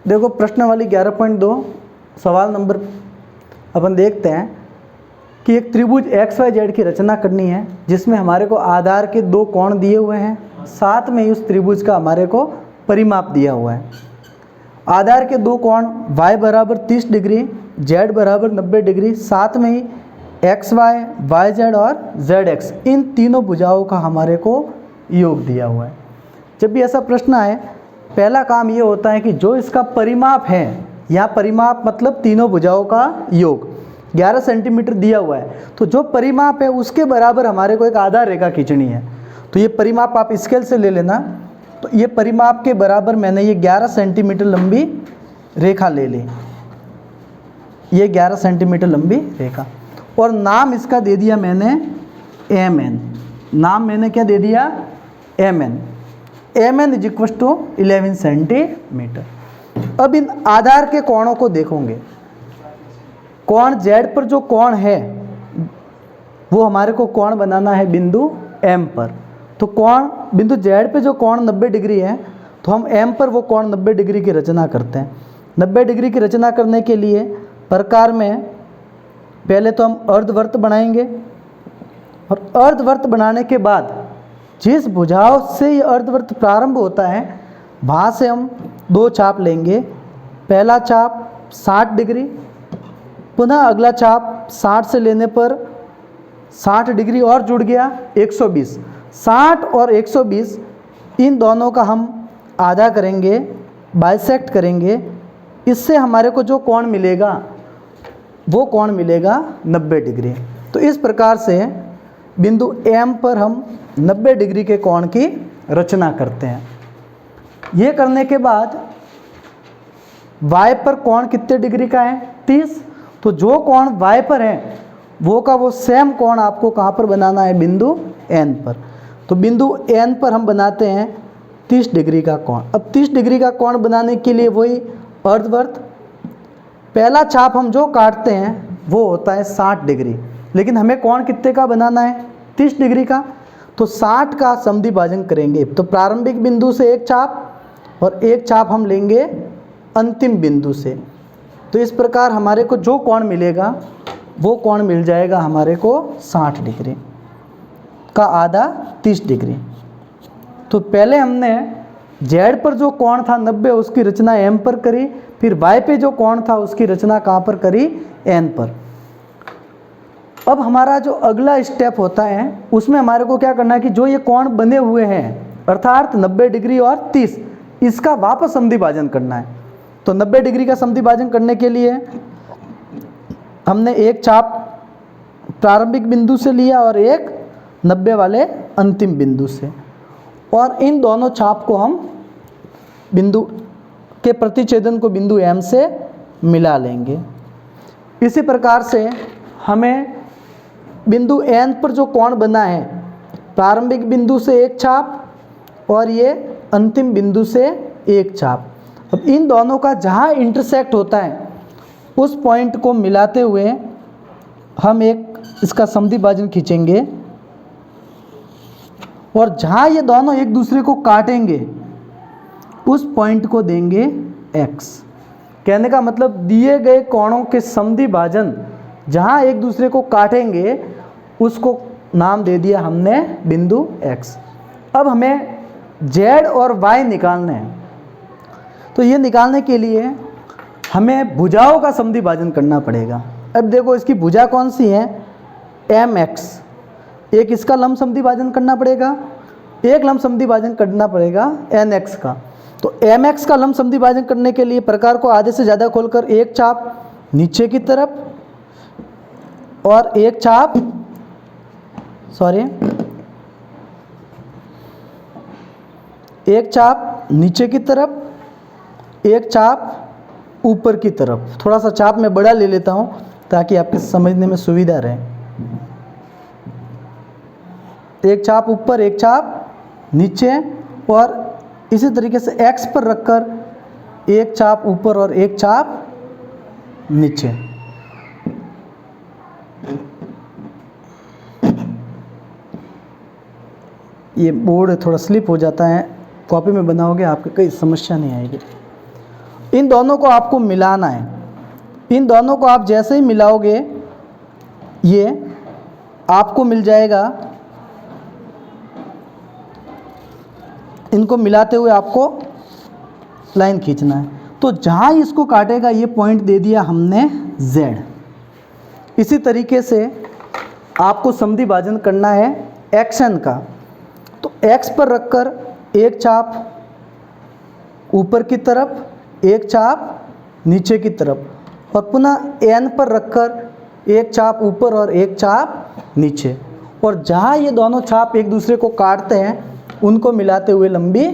देखो प्रश्न वाली 11.2 सवाल नंबर अपन देखते हैं कि एक त्रिभुज एक्स वाई जेड की रचना करनी है जिसमें हमारे को आधार के दो कोण दिए हुए हैं, साथ में ही उस त्रिभुज का हमारे को परिमाप दिया हुआ है। आधार के दो कोण y बराबर 30 डिग्री, z बराबर 90 डिग्री, साथ में ही एक्स वाई, वाई जेड और जेड एक्स, इन तीनों भुजाओं का हमारे को योग दिया हुआ है। जब भी ऐसा प्रश्न आए, पहला काम ये होता है कि जो इसका परिमाप है, यहाँ परिमाप मतलब तीनों भुजाओं का योग 11 सेंटीमीटर दिया हुआ है, तो जो परिमाप है उसके बराबर हमारे को एक आधार रेखा खींचनी है। तो ये परिमाप आप स्केल से ले लेना। तो ये परिमाप के बराबर मैंने ये 11 सेंटीमीटर लंबी रेखा ले ली, ये 11 सेंटीमीटर लंबी रेखा, और नाम इसका दे दिया मैंने एम एन। नाम मैंने क्या दे दिया? M N. M N is equal to 11 centimetre. अब इन आधार के कोणों को देखोगे। कोण जेड पर जो कोण है वो हमारे को कोण बनाना है बिंदु एम पर। तो कोण बिंदु जेड पे जो कोण 90 डिग्री है, तो हम एम पर वो कोण 90 डिग्री की रचना करते हैं। 90 डिग्री की रचना करने के लिए प्रकार में पहले तो हम अर्धवृत्त बनाएंगे, और अर्धवृत्त बनाने के बाद जिस भुजाओं से ये अर्धवृत्त प्रारंभ होता है वहाँ से हम दो चाप लेंगे। पहला चाप 60 डिग्री, पुनः अगला चाप 60 से लेने पर 60 डिग्री और जुड़ गया 120। 60 और 120 इन दोनों का हम आधा करेंगे, बाइसेक्ट करेंगे। इससे हमारे को जो कोण मिलेगा वो कोण मिलेगा 90 डिग्री। तो इस प्रकार से बिंदु एम पर हम 90 डिग्री के कोण की रचना करते हैं। ये करने के बाद y पर कोण कितने डिग्री का है? 30। तो जो कोण y पर है वो का वो सेम कोण आपको कहाँ पर बनाना है? बिंदु n पर। तो बिंदु n पर हम बनाते हैं 30 डिग्री का कोण। अब 30 डिग्री का कोण बनाने के लिए वही अर्धवृत्त, पहला चाप हम जो काटते हैं वो होता है 60 डिग्री, लेकिन हमें कोण कितने का बनाना है? 30 डिग्री का। तो 60 का समद्वि भाजन करेंगे। तो प्रारंभिक बिंदु से एक चाप और एक चाप हम लेंगे अंतिम बिंदु से। तो इस प्रकार हमारे को जो कोण मिलेगा वो कोण मिल जाएगा हमारे को 60 डिग्री का आधा 30 डिग्री। तो पहले हमने जेड पर जो कोण था 90 उसकी रचना एम पर करी, फिर वाई पे जो कोण था उसकी रचना कहाँ पर करी? एन पर। अब हमारा जो अगला स्टेप होता है उसमें हमारे को क्या करना है कि जो ये कोण बने हुए हैं अर्थात 90 डिग्री और 30, इसका वापस समद्वि भाजन करना है। तो 90 डिग्री का समद्वि भाजन करने के लिए हमने एक चाप प्रारंभिक बिंदु से लिया और एक 90 वाले अंतिम बिंदु से, और इन दोनों चाप को हम बिंदु के प्रतिच्छेदन को बिंदु एम से मिला लेंगे। इसी प्रकार से हमें बिंदु एन पर जो कोण बना है, प्रारंभिक बिंदु से एक चाप और ये अंतिम बिंदु से एक चाप, अब इन दोनों का जहाँ इंटरसेक्ट होता है उस पॉइंट को मिलाते हुए हम एक इसका समद्वि भाजन खींचेंगे, और जहाँ ये दोनों एक दूसरे को काटेंगे उस पॉइंट को देंगे x। कहने का मतलब दिए गए कोणों के समद्वि भाजन जहाँ एक दूसरे को काटेंगे उसको नाम दे दिया हमने बिंदु x। अब हमें z और y निकालना है। तो ये निकालने के लिए हमें भुजाओं का समद्वि भाजन करना पड़ेगा। अब देखो इसकी भुजा कौन सी है? mx। एक इसका लंब समद्वि भाजन करना पड़ेगा, एक लंब समद्वि भाजन करना पड़ेगा nx का। तो mx का लंब समद्वि भाजन करने के लिए प्रकार को आधे से ज़्यादा खोलकर एक चाप नीचे की तरफ और एक चाप एक चाप नीचे की तरफ, एक चाप ऊपर की तरफ। थोड़ा सा चाप मैं बड़ा ले लेता हूँ ताकि आपके समझने में सुविधा रहे। एक चाप ऊपर, एक चाप नीचे, और इसी तरीके से x पर रखकर एक चाप ऊपर और एक चाप नीचे। ये बोर्ड थोड़ा स्लिप हो जाता है, कॉपी में बनाओगे आपको कोई समस्या नहीं आएगी। इन दोनों को आपको मिलाना है। इन दोनों को आप जैसे ही मिलाओगे ये आपको मिल जाएगा, इनको मिलाते हुए आपको लाइन खींचना है। तो जहाँ इसको काटेगा ये पॉइंट दे दिया हमने Z। इसी तरीके से आपको समद्वि भाजन करना है एक्शन का। तो X पर रखकर एक चाप ऊपर की तरफ, एक चाप नीचे की तरफ, और पुनः N पर रखकर एक चाप ऊपर और एक चाप नीचे, और जहाँ ये दोनों चाप एक दूसरे को काटते हैं उनको मिलाते हुए लंबी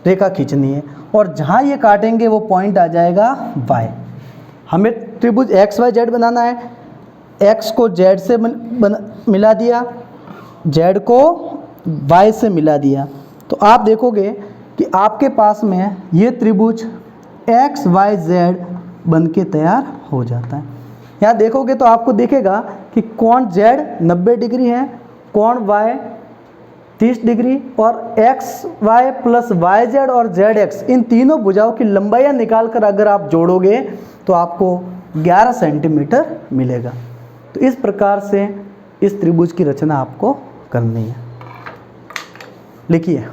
रेखा खींचनी है, और जहाँ ये काटेंगे वो पॉइंट आ जाएगा Y। हमें त्रिभुज XYZ बनाना है। X को Z से मिला दिया, Z को Y से मिला दिया, तो आप देखोगे कि आपके पास में ये त्रिभुज XYZ बन के तैयार हो जाता है। यहाँ देखोगे तो आपको दिखेगा कि कोण Z 90 डिग्री है, कोण Y 30 डिग्री, और XY प्लस YZ और ZX इन तीनों भुजाओं की लंबाइयाँ निकालकर अगर आप जोड़ोगे तो आपको 11 सेंटीमीटर मिलेगा। तो इस प्रकार से इस त्रिभुज की रचना आपको करनी है। लिखिए।